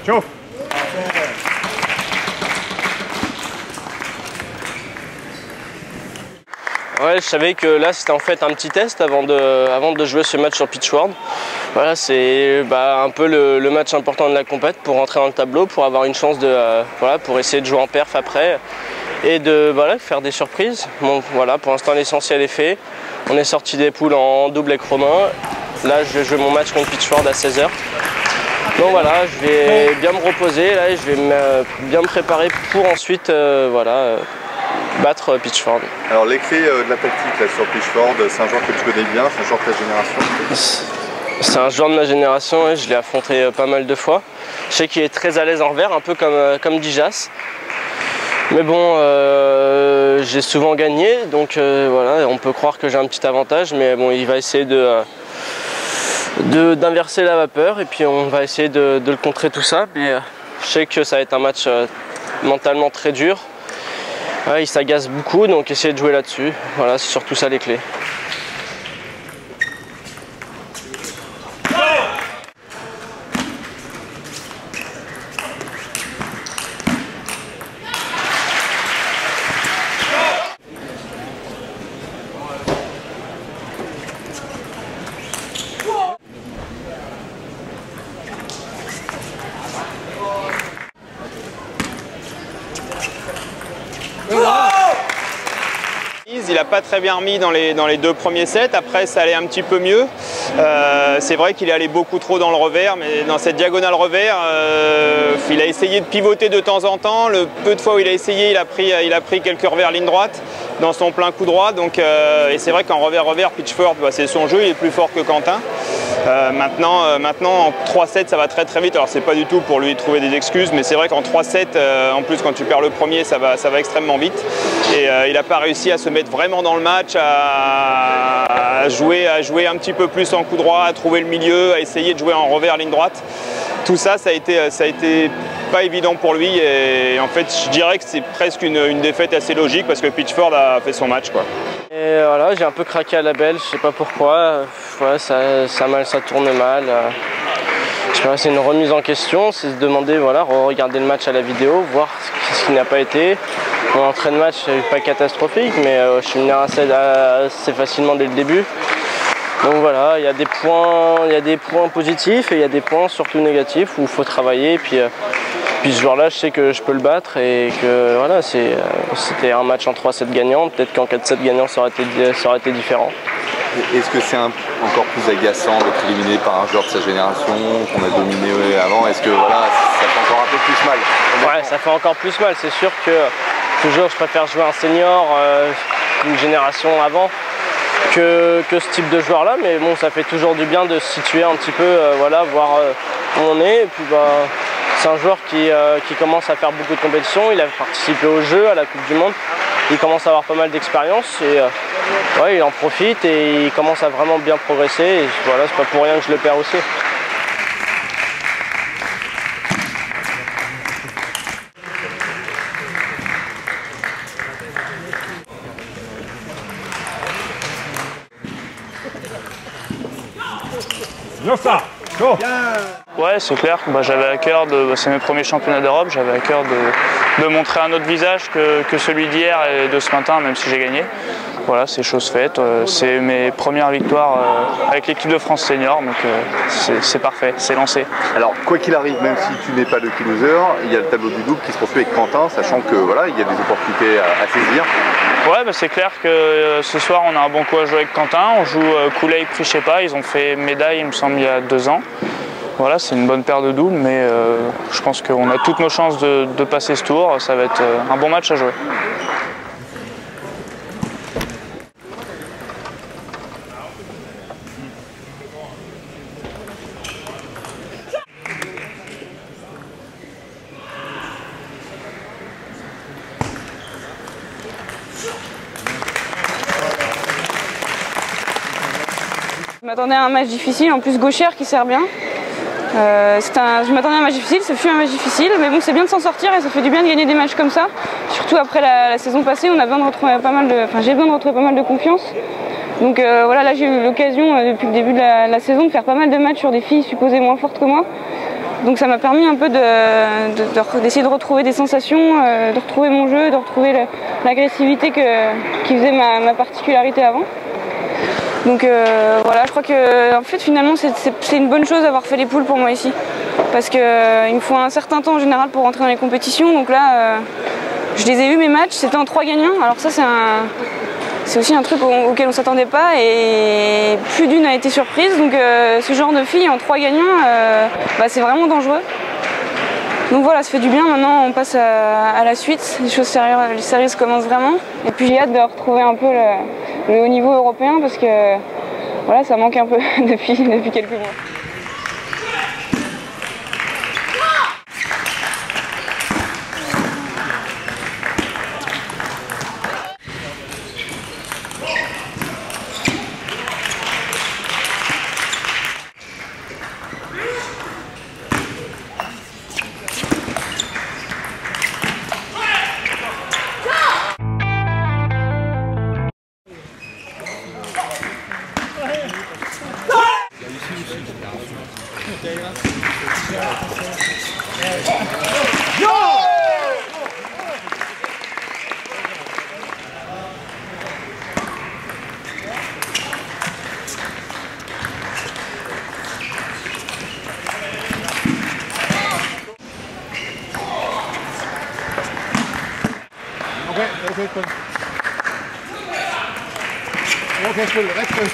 Chauffe. Ouais, je savais que là c'était en fait un petit test avant de jouer ce match sur Pitch World. Voilà, c'est un peu le match important de la compète pour rentrer dans le tableau, pour avoir une chance pour essayer de jouer en perf après et de faire des surprises. Bon, voilà, pour l'instant l'essentiel est fait. On est sorti des poules en double avec Romain. Là je vais jouer mon match contre Pitch World à 16 h. Donc voilà, je vais bien me reposer là et je vais bien me préparer pour ensuite battre Pitch World. Alors les clés de la tactique là, sur Pitch World, c'est un joueur que tu connais bien, c'est un joueur de ta génération? C'est un joueur de ma génération, ouais, je l'ai affronté pas mal de fois. Je sais qu'il est très à l'aise en revers, un peu comme Dijas. Mais bon, j'ai souvent gagné, donc voilà, on peut croire que j'ai un petit avantage, mais bon, il va essayer d'inverser la vapeur et puis on va essayer de le contrer tout ça. Mais je sais que ça va être un match mentalement très dur. Ouais, il s'agace beaucoup, donc essayer de jouer là-dessus. Voilà, c'est surtout ça les clés. Il n'a pas très bien remis dans les 2 premiers sets, après ça allait un petit peu mieux. C'est vrai qu'il est allé beaucoup trop dans le revers, mais dans cette diagonale revers, il a essayé de pivoter de temps en temps. Le peu de fois où il a essayé, il a pris quelques revers ligne droite dans son plein coup droit. Donc, et c'est vrai qu'en revers, Pitchford, c'est son jeu, il est plus fort que Quentin. Maintenant, en 3-7, ça va très très vite. Alors c'est pas du tout pour lui trouver des excuses, mais c'est vrai qu'en 3-7, en plus quand tu perds le premier, ça va extrêmement vite. Et il n'a pas réussi à se mettre vraiment dans le match, à jouer un petit peu plus en coup droit, à trouver le milieu, à essayer de jouer en revers ligne droite. Tout ça, ça a été pas évident pour lui. Et en fait, je dirais que c'est presque une défaite assez logique parce que Pitchford a fait son match, quoi. Et voilà, j'ai un peu craqué à la belle, je sais pas pourquoi. Ouais, ça tourne mal. Je sais pas, c'est une remise en question, c'est se demander, voilà, regarder le match à la vidéo, voir ce qui n'a pas été. Mon entrée de match n'est pas catastrophique, mais je suis mené assez facilement dès le début. Donc voilà, il y a des points positifs et il y a des points surtout négatifs où il faut travailler. Puis ce joueur-là, je sais que je peux le battre et que voilà, c'était un match en 3-7 gagnant. Peut-être qu'en 4-7 gagnant, ça aurait été différent. Est-ce que c'est encore plus agaçant d'être éliminé par un joueur de sa génération qu'on a dominé avant? Est-ce que voilà, ça fait encore un peu plus mal? Ouais, ça fait encore plus mal. C'est sûr que toujours, je préfère jouer un senior d'une génération avant que ce type de joueur-là. Mais bon, ça fait toujours du bien de se situer un petit peu, voilà, voir où on est. Et puis c'est un joueur qui commence à faire beaucoup de compétitions. Il a participé au jeu, à la Coupe du Monde. Il commence à avoir pas mal d'expérience et ouais, il en profite et il commence à vraiment bien progresser. Et voilà, c'est pas pour rien que je le perds aussi. Ouais, c'est clair, j'avais à cœur c'est mes premiers championnats d'Europe, j'avais à cœur de montrer un autre visage que celui d'hier et de ce matin, même si j'ai gagné. Voilà, c'est chose faite, c'est mes premières victoires avec l'équipe de France senior, donc c'est parfait, c'est lancé. Alors quoi qu'il arrive, même si tu n'es pas le key loser, il y a le tableau du double qui se poursuit avec Quentin, sachant que voilà, il y a des opportunités à saisir. Ouais, c'est clair que ce soir on a un bon coup à jouer avec Quentin, on joue Koulay, Prichepa, ils ont fait médaille il me semble il y a 2 ans. Voilà, c'est une bonne paire de doubles, mais je pense qu'on a toutes nos chances de passer ce tour, ça va être un bon match à jouer. Je m'attendais à un match difficile, en plus gauchère qui sert bien. Je m'attendais à un match difficile, ce fut un match difficile, mais bon, c'est bien de s'en sortir et ça fait du bien de gagner des matchs comme ça. Surtout après la saison passée, on a besoin de retrouver j'ai besoin de retrouver pas mal de confiance. Donc voilà, là j'ai eu l'occasion depuis le début de la saison de faire pas mal de matchs sur des filles supposées moins fortes que moi. Donc ça m'a permis un peu d'essayer de retrouver des sensations, de retrouver mon jeu, de retrouver l'agressivité qui faisait ma particularité avant. Donc voilà, je crois que en fait, finalement c'est une bonne chose d'avoir fait les poules pour moi ici. Parce qu'il me faut un certain temps en général pour rentrer dans les compétitions. Donc là, je les ai eus mes matchs, c'était en 3 gagnants. Alors ça c'est aussi un truc auquel on ne s'attendait pas et plus d'une a été surprise. Donc ce genre de filles en 3 gagnants, c'est vraiment dangereux. Donc voilà, ça fait du bien. Maintenant on passe à la suite. Les choses sérieuses commencent vraiment. Et puis j'ai hâte de retrouver un peu le haut niveau européen parce que voilà, ça manque un peu depuis quelques mois. Okay, spil. Okay, spil. Rigtig spil.